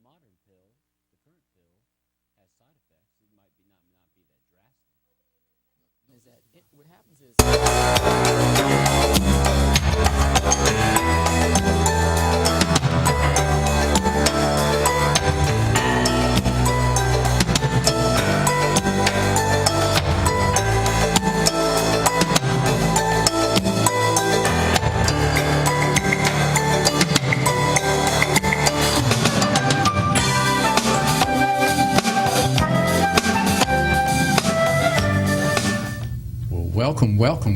modern pill, the current pill, has side effects. It might be not be that drastic. Is that what happens is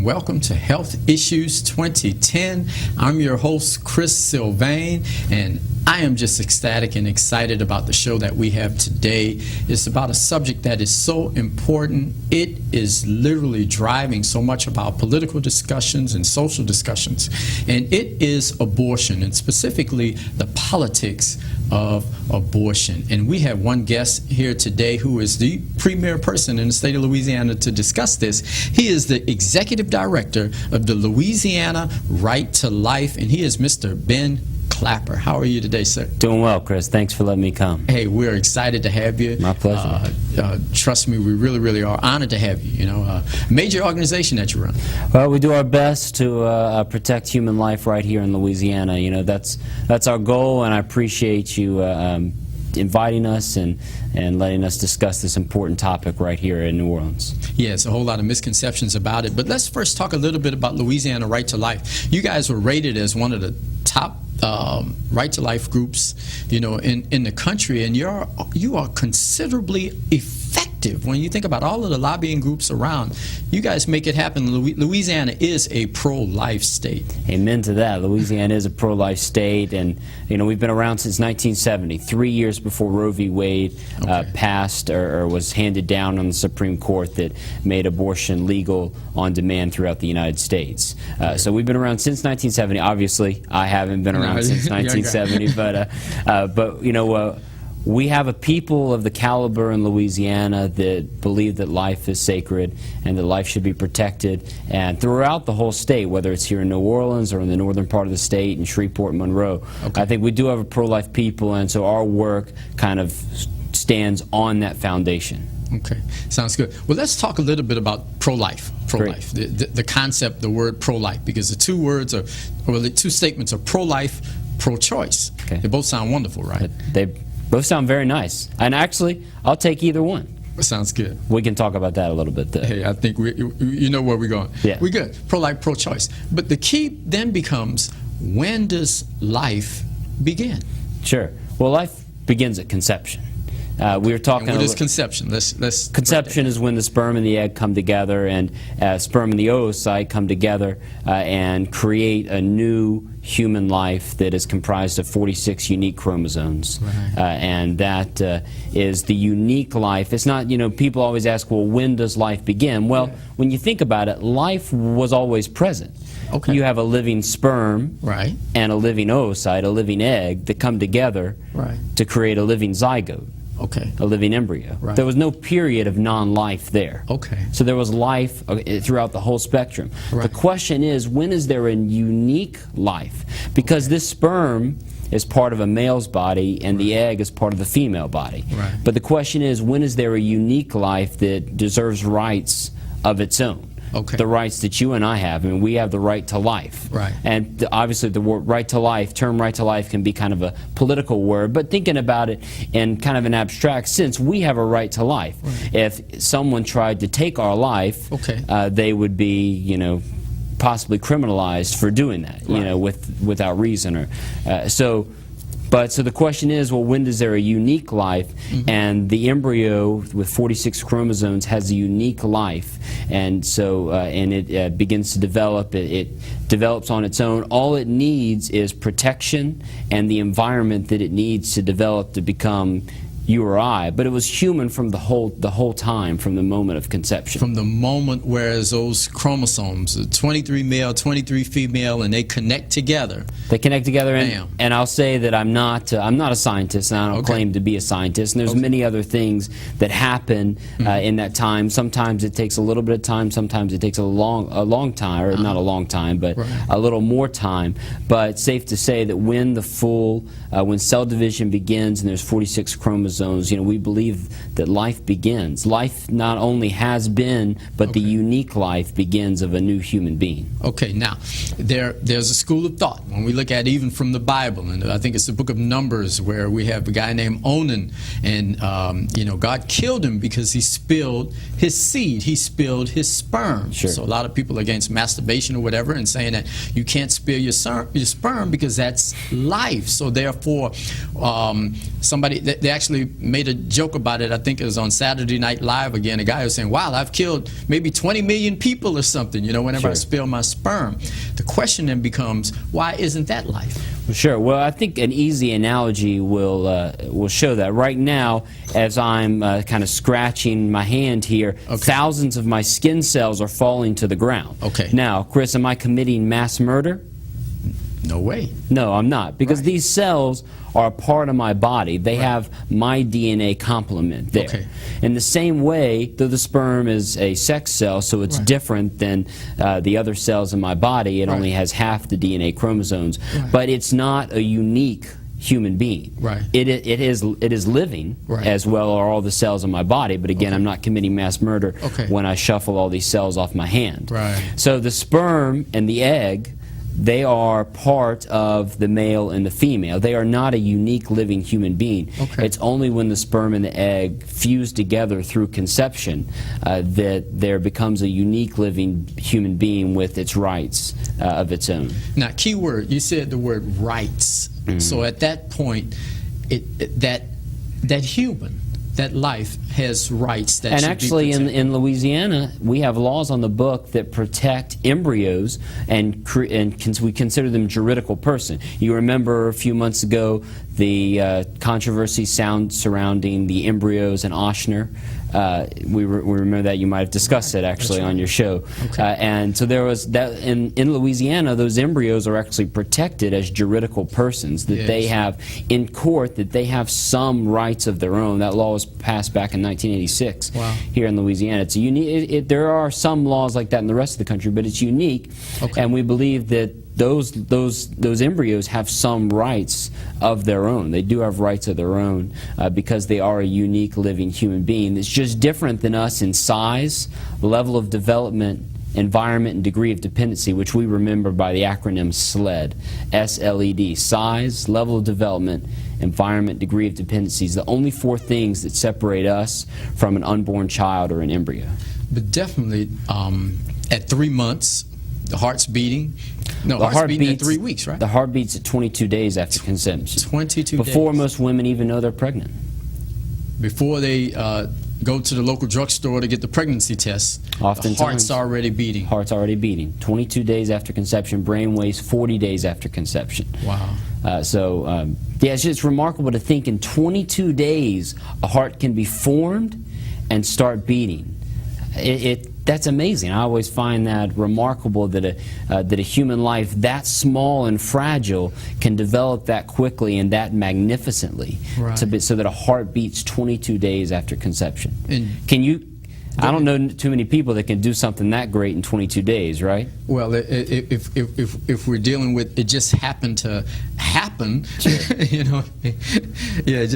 Welcome to Health Issues 2010. I'm your host, Chris Sylvain, and I am just ecstatic and excited about the show that we have today. It's about a subject that is so important. It is literally driving so much of our political discussions and social discussions, and it is abortion, and specifically the politics of abortion. And we have one guest here today who is the premier person in the state of Louisiana to discuss this. He is the executive director of the Louisiana Right to Life, and he is Mr. Ben Clapper. How are you today, sir? Doing well, Chris. Thanks for letting me come. Hey, we're excited to have you. My pleasure. Trust me, we really are honored to have you. You know, major organization that you run. Well, we do our best to protect human life right here in Louisiana. You know, that's our goal, and I appreciate you inviting us and letting us discuss this important topic right here in New Orleans. Yeah, it's a whole lot of misconceptions about it, but let's first talk a little bit about Louisiana Right to Life. You guys were rated as one of the top right to life groups, you know, in the country, and you are considerably effective when you think about all of the lobbying groups around. You guys make it happen. Louisiana is a pro-life state. Amen to that. Louisiana is a pro-life state, and you know, we've been around since 1970, 3 years before Roe v. Wade passed or was handed down on the Supreme Court that made abortion legal on demand throughout the United States. So we've been around since 1970. Obviously, I haven't been around since 1970, but you know, we have a people of the caliber in Louisiana that believe that life is sacred and that life should be protected, and throughout the whole state, whether it's here in New Orleans or in the northern part of the state, in Shreveport, Monroe. I think we do have a pro-life people, and so our work kind of stands on that foundation. Okay, sounds good. Well, let's talk a little bit about pro-life. Pro-life, the concept, the word pro-life, because the two words are, well, the two statements are pro-life, pro-choice. Okay. They both sound wonderful, right? They both sound very nice, and actually, I'll take either one. Sounds good. We can talk about that a little bit. Hey, I think you know where we're going. Yeah. We're good. Pro-life, pro-choice. But the key then becomes, when does life begin? Sure. Well, life begins at conception. We were talking. And what is conception? Let's Conception is when the sperm and the egg come together, and sperm and the oocyte come together and create a new human life that is comprised of 46 unique chromosomes. Right. And that is the unique life. It's not, you know, people always ask, well, when does life begin? Well, when you think about it, life was always present. Okay. You have a living sperm right. and a living oocyte, a living egg, that come together right. to create a living zygote. Okay. A living embryo. Right. There was no period of non-life there. Okay. So there was life throughout the whole spectrum. Right. The question is, when is there a unique life? Because this sperm is part of a male's body and the egg is part of the female body. Right. But the question is, when is there a unique life that deserves rights of its own? Okay. The rights that you and I have. I mean, we have the right to life. Right. And obviously the word right to life, term right to life, can be kind of a political word, but thinking about it in kind of an abstract sense, we have a right to life. Right. If someone tried to take our life, they would be, you know, possibly criminalized for doing that, you know, without reason. Or so the question is, well, when is there a unique life? And the embryo with 46 chromosomes has a unique life, and so and it begins to develop. It develops on its own. All it needs is protection and the environment that it needs to develop to become you or I, but it was human from the whole time, from the moment of conception. From the moment, whereas those chromosomes, 23 male, 23 female, and they connect together. They connect together, Bam. and I'll say that I'm not a scientist, and I don't claim to be a scientist. And there's many other things that happen in that time. Sometimes it takes a little bit of time. Sometimes it takes a long time, or not a long time, but a little more time. But it's safe to say that when when cell division begins, and there's 46 chromosomes, we believe that life begins. Life not only has been, but the unique life begins of a new human being. Okay, now, there's a school of thought. When we look at even from the Bible, and I think it's the book of Numbers, where we have a guy named Onan, and God killed him because he spilled his seed. He spilled his sperm. Sure. So a lot of people are against masturbation or whatever, and saying that you can't spill your sperm because that's life. So therefore, they actually made a joke about it. I think it was on Saturday Night Live again. A guy was saying, wow, I've killed maybe 20 million people or something, whenever I spill my sperm. The question then becomes, why isn't that life? Sure. Well, I think an easy analogy will show that. Right now, as I'm kind of scratching my hand here, thousands of my skin cells are falling to the ground. Okay. Now, Chris, am I committing mass murder? No way. No, I'm not, because these cells are a part of my body. They have my DNA complement there. Okay. In the same way, though the sperm is a sex cell, so it's different than the other cells in my body, it only has half the DNA chromosomes, but it's not a unique human being. Right. It is living, as well are all the cells in my body, but again, I'm not committing mass murder when I shuffle all these cells off my hand. Right. So the sperm and the egg, they are part of the male and the female. They are not a unique living human being. It's only when the sperm and the egg fuse together through conception that there becomes a unique living human being with its rights of its own. Now, key word, you said the word rights. So at that point, that human, that life has rights that and should actually be protected. in Louisiana, we have laws on the book that protect embryos, and we consider them juridical person. You remember a few months ago the controversy surrounding the embryos in Ochsner. We remember that. You might have discussed it actually on your show. And so there was that in Louisiana, those embryos are actually protected as juridical persons, that they have in court, that they have some rights of their own. That law was passed back in 1986 here in Louisiana. It's a unique. There are some laws like that in the rest of the country, but it's unique, and we believe that those embryos have some rights of their own. They do have rights of their own because they are a unique living human being. It's just different than us in size, level of development, environment, and degree of dependency, which we remember by the acronym SLED, S-L-E-D, size, level of development, environment, degree of dependency is the only four things that separate us from an unborn child or an embryo. But definitely, at 3 months, the heart's beating. No, The heart's beating at 3 weeks, right? The heart beats at 22 days after conception. 22 days. Before most women even know they're pregnant. Before they go to the local drugstore to get the pregnancy test, Oftentimes, the heart's already beating. Heart's already beating. 22 days after conception. Brain waves 40 days after conception. Wow. Yeah, it's just remarkable to think in 22 days a heart can be formed and start beating. That's amazing. I always find that remarkable that a human life that small and fragile can develop that quickly and that magnificently, so that a heart beats 22 days after conception. Can you? I don't know too many people that can do something that great in 22 days, right? Well, if we're dealing with it, just happened to happen, just.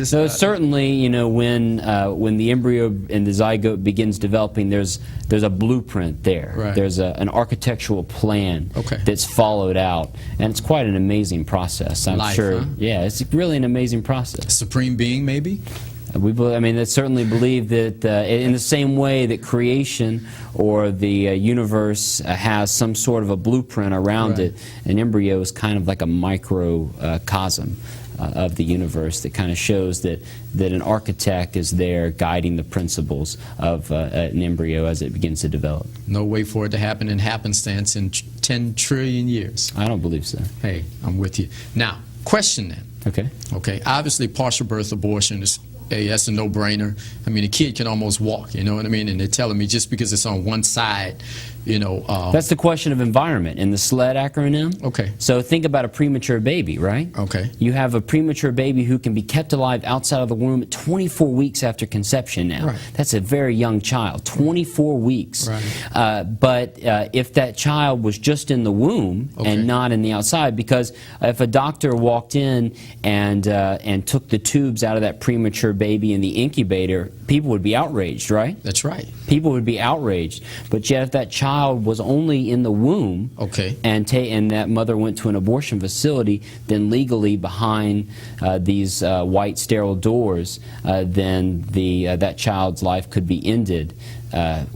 So certainly, when the embryo and the zygote begins developing, there's a blueprint there. Right. There's an architectural plan that's followed out, and it's quite an amazing process. I'm sure. Huh? Yeah, it's really an amazing process. Supreme being, maybe. They certainly believe that in the same way that creation or the universe has some sort of a blueprint around it, an embryo is kind of like a microcosm of the universe that kind of shows that an architect is there guiding the principles of an embryo as it begins to develop. No way for it to happen in happenstance in 10 trillion years. I don't believe so. Hey, I'm with you. Now, question then. Okay. Okay, obviously partial birth abortion hey, that's a no-brainer. I mean, a kid can almost walk, you know what I mean? And they're telling me just because it's on one side, you know. That's the question of environment in the SLED acronym. Okay. So think about a premature baby, right? Okay. You have a premature baby who can be kept alive outside of the womb 24 weeks after conception now. Right. That's a very young child, 24 weeks. Right. But if that child was just in the womb and not in the outside, because if a doctor walked in and took the tubes out of that premature baby in the incubator, people would be outraged, right? That's right. People would be outraged. But yet if that child was only in the womb and that mother went to an abortion facility, then legally behind these white sterile doors, then that child's life could be ended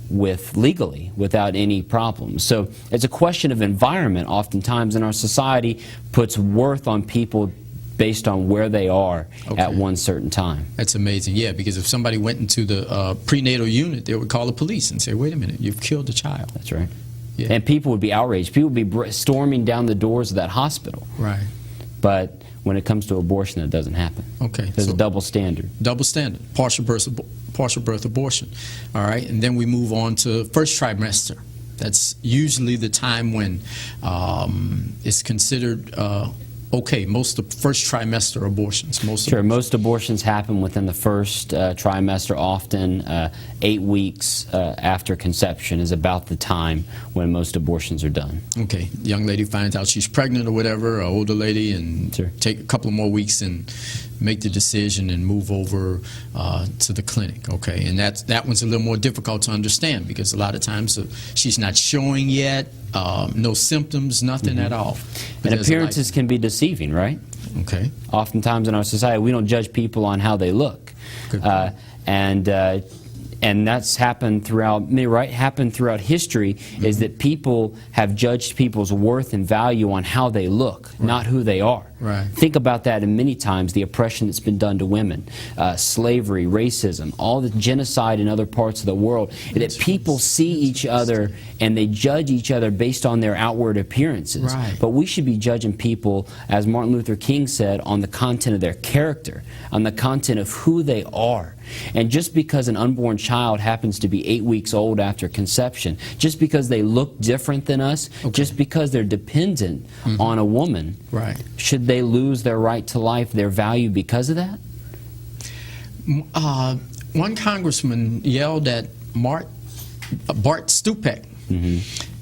legally without any problems. So it's a question of environment oftentimes in our society puts worth on people based on where they are at one certain time. That's amazing, yeah, because if somebody went into the prenatal unit, they would call the police and say, wait a minute, you've killed a child. That's right. Yeah. And people would be outraged. People would be storming down the doors of that hospital. Right. But when it comes to abortion, that doesn't happen. Okay. There's a double standard. Double standard, partial birth abortion. All right, and then we move on to first trimester. That's usually the time when it's considered okay, most of first trimester abortions. Most abortions happen within the first trimester, often 8 weeks after conception is about the time when most abortions are done. Okay, young lady finds out she's pregnant or whatever, or older lady, and take a couple of more weeks and make the decision and move over to the clinic. Okay, and that one's a little more difficult to understand because a lot of times she's not showing yet, no symptoms, nothing at all. But and appearances can be deceiving, right? Okay. Oftentimes in our society, we don't judge people on how they look. And that's happened throughout history, is that people have judged people's worth and value on how they look, not who they are. Right. Think about that, and many times the oppression that's been done to women, slavery, racism, all the genocide in other parts of the world, that people see each other and they judge each other based on their outward appearances. Right. But we should be judging people, as Martin Luther King said, on the content of their character, on the content of who they are. And just because an unborn child happens to be 8 weeks old after conception, just because they look different than us, just because they're dependent on a woman, should they lose their right to life, their value because of that? One congressman yelled at Bart Stupek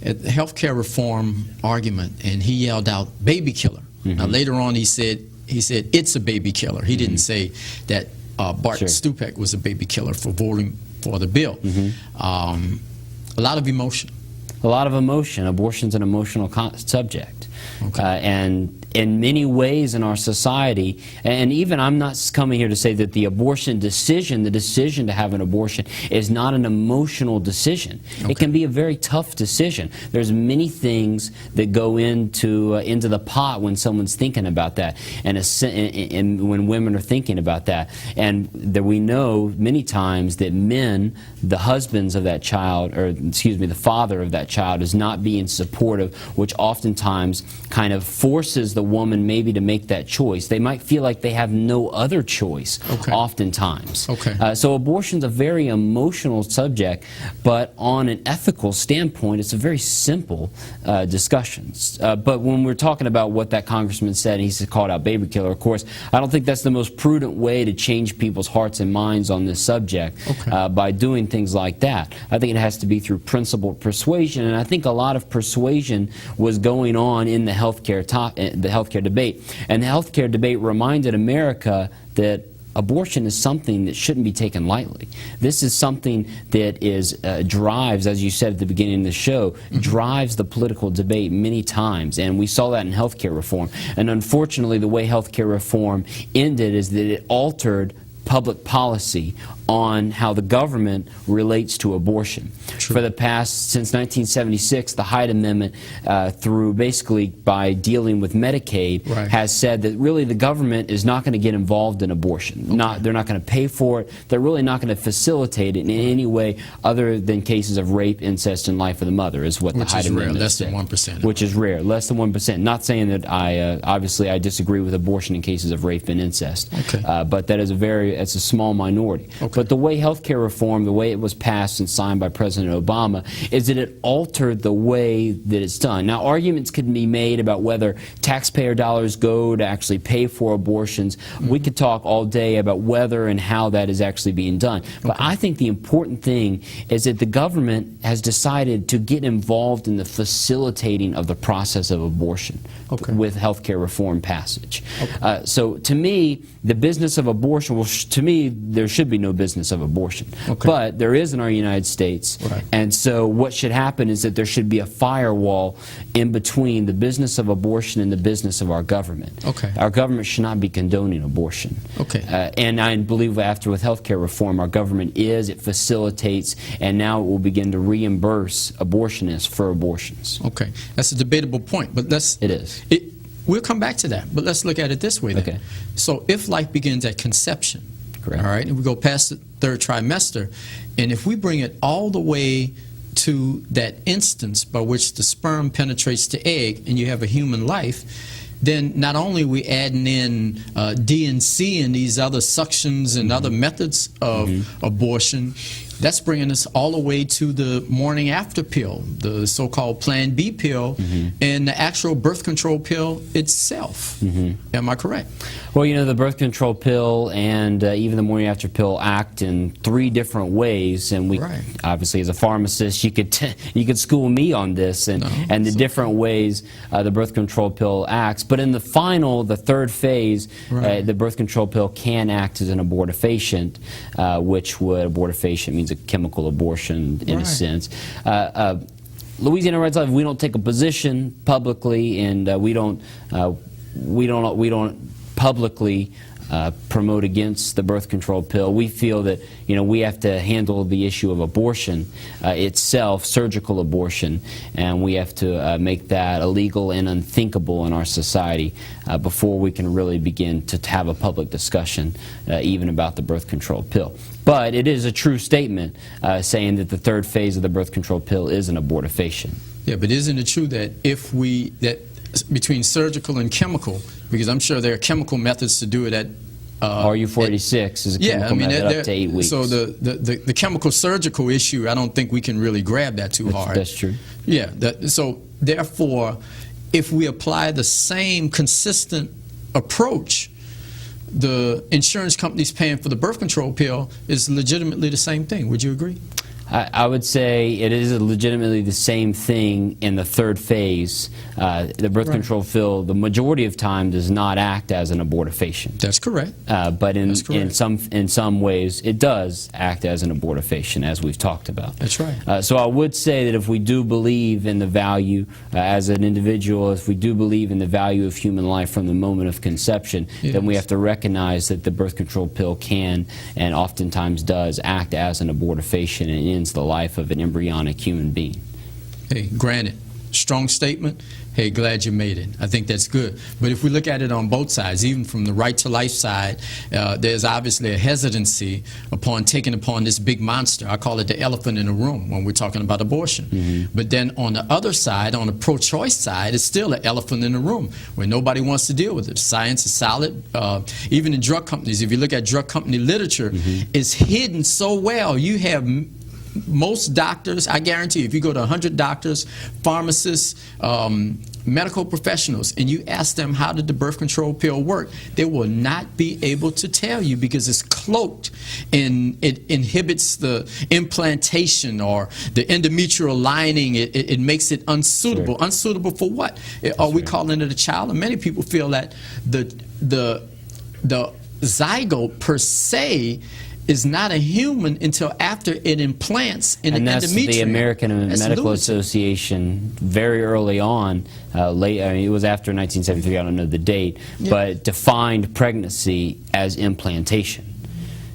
at the health care reform argument, and he yelled out, baby killer. Now later on he said it's a baby killer. He didn't say that Bart Stupek was a baby killer for voting for the bill. A lot of emotion. A lot of emotion. Abortion's an emotional subject. And in many ways in our society, and even I'm not coming here to say that the abortion decision, the decision to have an abortion, is not an emotional decision. It can be a very tough decision. There's many things that go into the pot when someone's thinking about that, and when women are thinking about that. And that we know many times that men, the husbands of that child, or excuse me, the father of that child, is not being supportive, which oftentimes kind of forces the woman maybe to make that choice. They might feel like they have no other choice oftentimes. So abortion's a very emotional subject, but on an ethical standpoint, it's a very simple discussion. But when we're talking about what that congressman said, he called out baby killer, of course, I don't think that's the most prudent way to change people's hearts and minds on this subject by doing things like that. I think it has to be through principled persuasion, and I think a lot of persuasion was going on in the healthcare debate. And the healthcare debate reminded America that abortion is something that shouldn't be taken lightly. This is something that drives, as you said at the beginning of the show, drives the political debate many times. And we saw that in healthcare reform. And unfortunately, the way healthcare reform ended is that it altered public policy on how the government relates to abortion. For the past, since 1976, the Hyde Amendment, through basically by dealing with Medicaid, has said that really the government is not going to get involved in abortion. They're not going to pay for it. They're really not going to facilitate it in any way other than cases of rape, incest, and life of the mother, is what the Hyde Amendment less than 1%. Which is rare, less than 1%. Not saying that obviously I disagree with abortion in cases of rape and incest, but that is it's a small minority. But the way health care reform, the way it was passed and signed by President Obama, is that it altered the way that it's done. Now, arguments can be made about whether taxpayer dollars go to actually pay for abortions. We could talk all day about whether and how that is actually being done. But I think the important thing is that the government has decided to get involved in the facilitating of the process of abortion with health care reform passage. So to me, the business of abortion, well, to me, there should be no business of abortion. But there is in our United States. And so what should happen is that there should be a firewall in between the business of abortion and the business of our government. Our government should not be condoning abortion. And I believe after with health care reform, our government it facilitates, and now it will begin to reimburse abortionists for abortions. That's a debatable point, but It is. We'll come back to that, but let's look at it this way then. So if life begins at conception, all right, and we go past the third trimester, and if we bring it all the way to that instance by which the sperm penetrates the egg and you have a human life, then not only are we adding in D&C and these other suctions and other methods of abortion, that's bringing us all the way to the morning after pill, the so-called Plan B pill, and the actual birth control pill itself. Am I correct? Well, you know, the birth control pill and even the morning after pill act in 3 different ways, and we obviously, as a pharmacist, you could school me on this and the different ways the birth control pill acts. But in the third phase, the birth control pill can act as an abortifacient, which would abortifacient means a chemical abortion in a sense. Louisiana Right, we don't take a position publicly, and we don't publicly promote against the birth control pill. We feel that we have to handle the issue of abortion itself, surgical abortion, and we have to make that illegal and unthinkable in our society before we can really begin to have a public discussion even about the birth control pill. But it is a true statement saying that the third phase of the birth control pill is an abortifacient. Yeah, but isn't it true that between surgical and chemical, because I'm sure there are chemical methods to do it at RU-486 is a chemical method up to 8 weeks. So the chemical surgical issue, I don't think we can really grab that too hard. That's true. Yeah. So therefore, if we apply the same consistent approach, the insurance companies paying for the birth control pill is legitimately the same thing. Would you agree? I would say it is legitimately the same thing in the third phase. The birth control pill, the majority of time, does not act as an abortifacient. That's correct. But in some ways, it does act as an abortifacient, as we've talked about. That's right. So I would say that if we do believe in the value as an individual, if we do believe in the value of human life from the moment of conception, then we have to recognize that the birth control pill can and oftentimes does act as an abortifacient and ends the life of an embryonic human being. Hey, granted, strong statement. Hey, glad you made it. I think that's good. But if we look at it on both sides, even from the right to life side, there's obviously a hesitancy upon taking upon this big monster. I call it the elephant in the room when we're talking about abortion. But then on the other side, on the pro-choice side, it's still an elephant in the room where nobody wants to deal with it. Science is solid. Even in drug companies, if you look at drug company literature, it's hidden so well. You have most doctors, I guarantee you, if you go to 100 doctors, pharmacists, medical professionals, and you ask them how did the birth control pill work, they will not be able to tell you because it's cloaked and it inhibits the implantation or the endometrial lining. It makes it unsuitable. Unsuitable for what? Are we calling it a child? And many people feel that the zygote per se is not a human until after it implants in an endometrium. And that's the American Medical Association very early on, it was after 1973, I don't know the date, but defined pregnancy as implantation.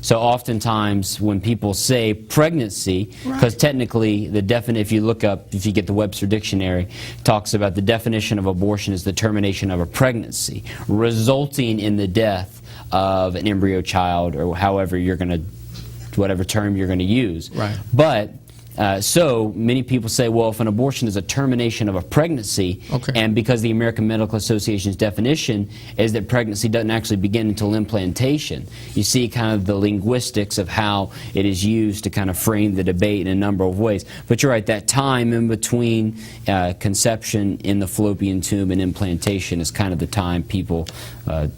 So oftentimes when people say pregnancy, because technically if you look up, if you get the Webster Dictionary, it talks about the definition of abortion is the termination of a pregnancy, resulting in the death of an embryo child, or however you're going to, whatever term you're going to use. Right. But so many people say, well, if an abortion is a termination of a pregnancy, and because the American Medical Association's definition is that pregnancy doesn't actually begin until implantation, you see kind of the linguistics of how it is used to kind of frame the debate in a number of ways. But you're right, that time in between conception in the fallopian tube and implantation is kind of the time people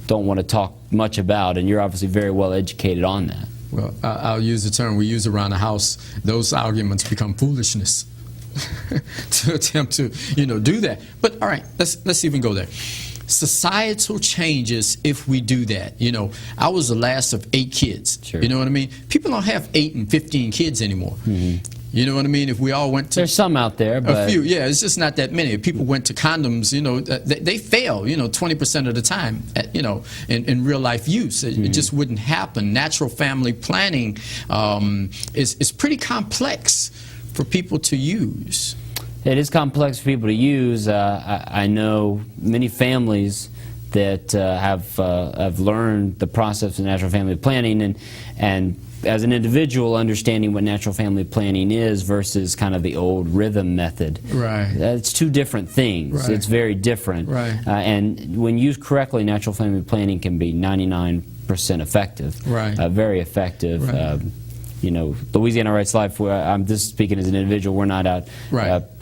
don't want to talk much about, and you're obviously very well educated on that. Well, I'll use the term we use around the house. Those arguments become foolishness to attempt to, do that. But all right, let's even go there. Societal changes if we do that. I was the last of 8 kids. Sure. You know what I mean? People don't have 8 and 15 kids anymore. You know what I mean? If we all went to... There's some out there, but... A few, yeah. It's just not that many. If people went to condoms, they fail, 20% of the time, in real-life use. It just wouldn't happen. Natural family planning is pretty complex for people to use. It is complex for people to use. I know many families that have learned the process of natural family planning, and as an individual, understanding what natural family planning is versus kind of the old rhythm method. Right. It's 2 different things. Right. It's very different. Right. And when used correctly, natural family planning can be 99% effective. Right. Very effective. Right. Louisiana Right's Life, where I'm just speaking as an individual, we're not out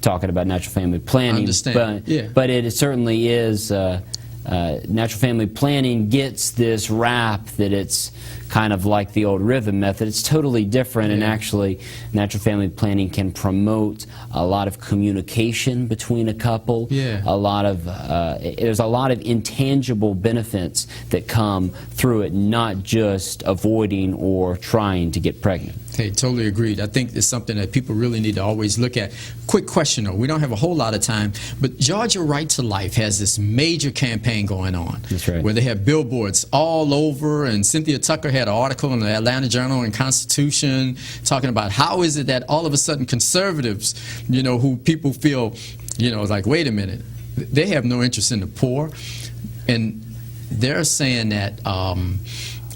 talking about natural family planning. I understand. But it certainly is, natural family planning gets this rap that it's kind of like the old rhythm method. It's totally different, and actually natural family planning can promote a lot of communication between a couple. There's a lot of intangible benefits that come through it, not just avoiding or trying to get pregnant. Hey, totally agreed. I think it's something that people really need to always look at. Quick question though, we don't have a whole lot of time, but Georgia Right to Life has this major campaign going on. That's right. Where they have billboards all over, and Cynthia Tucker had an article in the Atlanta Journal and Constitution talking about how is it that all of a sudden conservatives, who people feel, like, wait a minute, they have no interest in the poor, and they're saying that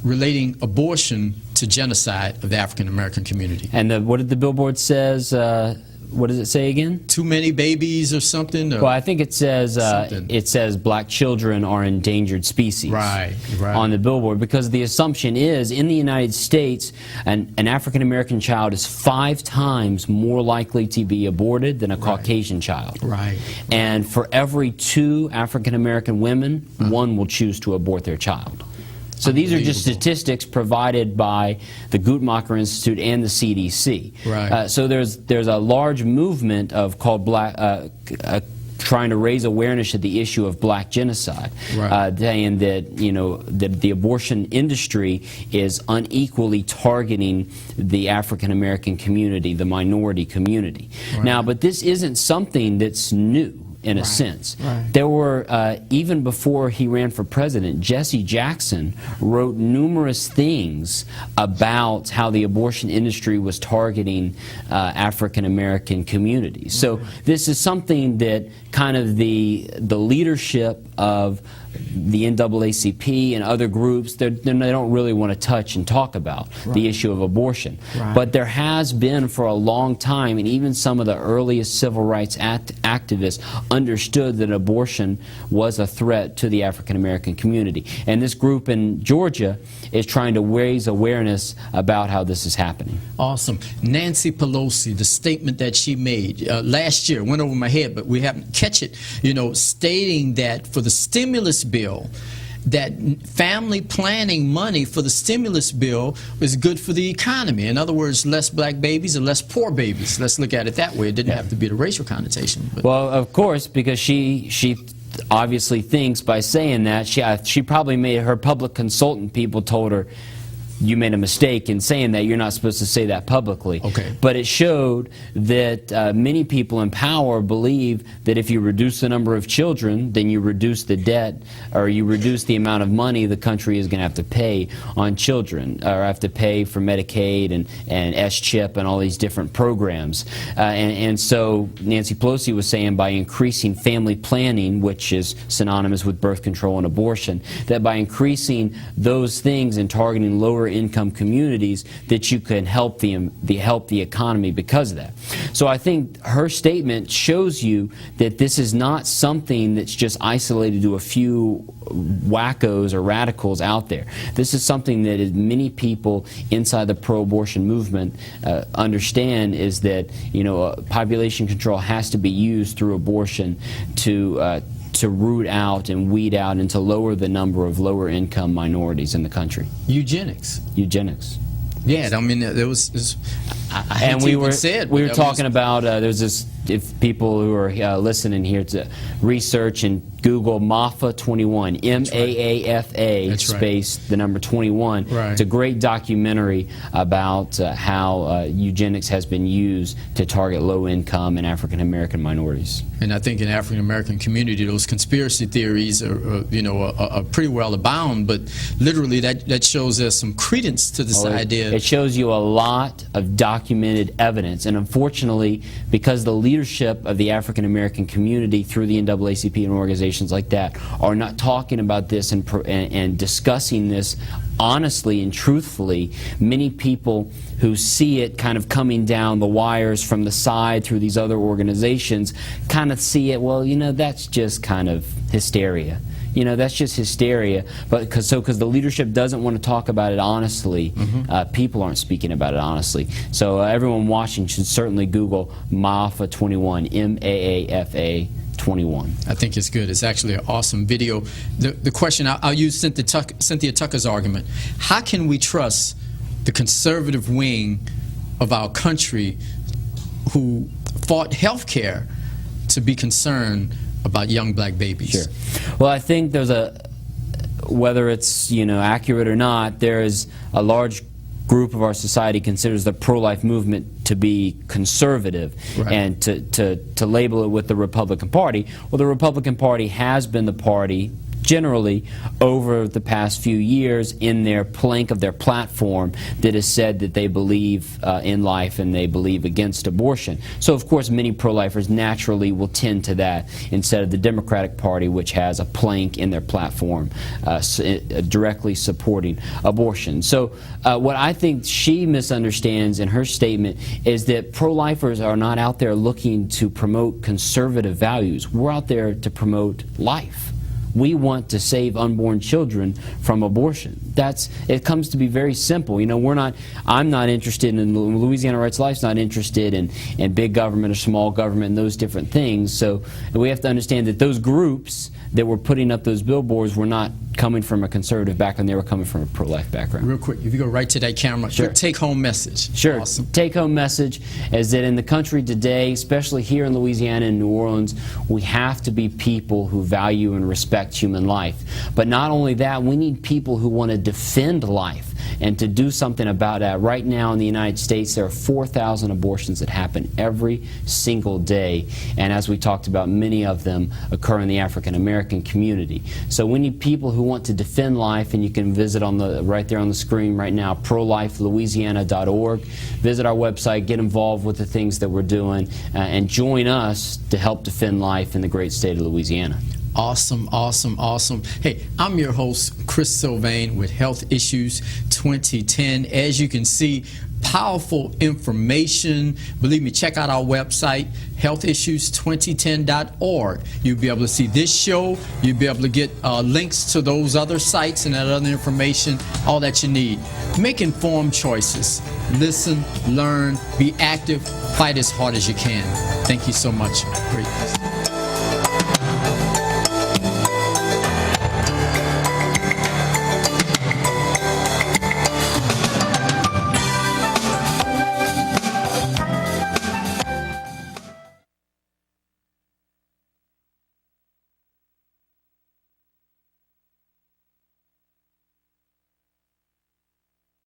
relating abortion to genocide of the African American community. And what did the billboard says? What does it say again? Too many babies or something? Or well, I think it says black children are endangered species. Right. On the billboard, because the assumption is in the United States, an African American child is 5 times more likely to be aborted than a Caucasian child. Right. And for every 2 African American women, 1 will choose to abort their child. So these are just statistics provided by the Guttmacher Institute and the CDC. Right. So there's a large movement of called trying to raise awareness of the issue of black genocide, saying that that the abortion industry is unequally targeting the African American community, the minority community. Now, but this isn't something that's new. In a sense. There were, even before he ran for president, Jesse Jackson wrote numerous things about how the abortion industry was targeting African American communities. So this is something that kind of the leadership of the NAACP and other groups, they don't really want to touch and talk about the issue of abortion. But there has been for a long time, and even some of the earliest civil rights activists understood that abortion was a threat to the African American community. And this group in Georgia is trying to raise awareness about how this is happening. Awesome. Nancy Pelosi, the statement that she made last year, went over my head, but we happened to catch it, stating that for the stimulus bill, that family planning money for the stimulus bill was good for the economy. In other words, less black babies and less poor babies. Let's look at it that way. It didn't have to be the racial connotation. But. Well, of course, because she obviously thinks by saying that, she probably made her public consultant people told her, you made a mistake in saying that. You're not supposed to say that publicly. Okay. But it showed that many people in power believe that if you reduce the number of children, then you reduce the debt, or you reduce the amount of money the country is going to have to pay on children, or have to pay for Medicaid and S-CHIP and all these different programs. And so Nancy Pelosi was saying by increasing family planning, which is synonymous with birth control and abortion, that by increasing those things and targeting lower income communities, that you can help the economy because of that. So I think her statement shows you that this is not something that's just isolated to a few wackos or radicals out there. This is something that many people inside the pro-abortion movement understand, is that, you know, population control has to be used through abortion to root out and weed out and to lower the number of lower income minorities in the country. Eugenics. Eugenics. Yeah, I mean, there was I hate and to we even were say it, we but were talking about there's this, if people who are listening here to research and Google MAAFA 21, M-A-A-F-A That's right. space the number 21. Right. It's a great documentary about how eugenics has been used to target low income and African American minorities. And I think in the African American community, those conspiracy theories are pretty well abound. But literally, that shows there's some credence to this idea. It shows you a lot of documented evidence, and unfortunately, because the leadership of the African American community through the NAACP and organizations like that are not talking about this and discussing this honestly and truthfully, many people who see it kind of coming down the wires from the side through these other organizations kind of see it, well, you know, that's just kind of hysteria. You know, that's just hysteria. But because the leadership doesn't want to talk about it honestly, people aren't speaking about it honestly. So everyone watching should certainly Google MAAFA 21, M-A-A-F-A 21. I think it's good. It's actually an awesome video. The question, I'll use Cynthia Tucker's argument. How can we trust the conservative wing of our country who fought health care to be concerned about young black babies? Sure. Well, I think there's whether it's, you know, accurate or not, there is a large group of our society considers the pro-life movement to be conservative, right, and to label it with the Republican Party. Well, the Republican Party has been the party generally over the past few years in their plank of their platform that has said that they believe in life and they believe against abortion. So of course many pro-lifers naturally will tend to that instead of the Democratic Party, which has a plank in their platform directly supporting abortion. So what I think she misunderstands in her statement is that pro-lifers are not out there looking to promote conservative values. We're out there to promote life. We want to save unborn children from abortion. It comes to be very simple. You know, I'm not interested in, Louisiana Right's Life's not interested in big government or small government and those different things. So we have to understand that those groups that were putting up those billboards were not coming from a conservative background, they were coming from a pro-life background. Real quick, if you go right to that camera, sure, quick take-home message. Sure. Awesome. Take-home message is that in the country today, especially here in Louisiana and New Orleans, we have to be people who value and respect human life. But not only that, we need people who want to defend life and to do something about that. Right now in the United States, there are 4,000 abortions that happen every single day. And as we talked about, many of them occur in the African American community. So we need people who want to defend life, and you can visit right there on the screen right now, prolifelouisiana.org. Visit our website, get involved with the things that we're doing, and join us to help defend life in the great state of Louisiana. Awesome, awesome, awesome. Hey, I'm your host, Chris Sylvain with Health Issues 2010. As you can see, powerful information. Believe me, check out our website, healthissues2010.org. You'll be able to see this show. You'll be able to get links to those other sites and that other information, all that you need. Make informed choices. Listen, learn, be active, fight as hard as you can. Thank you so much. Great.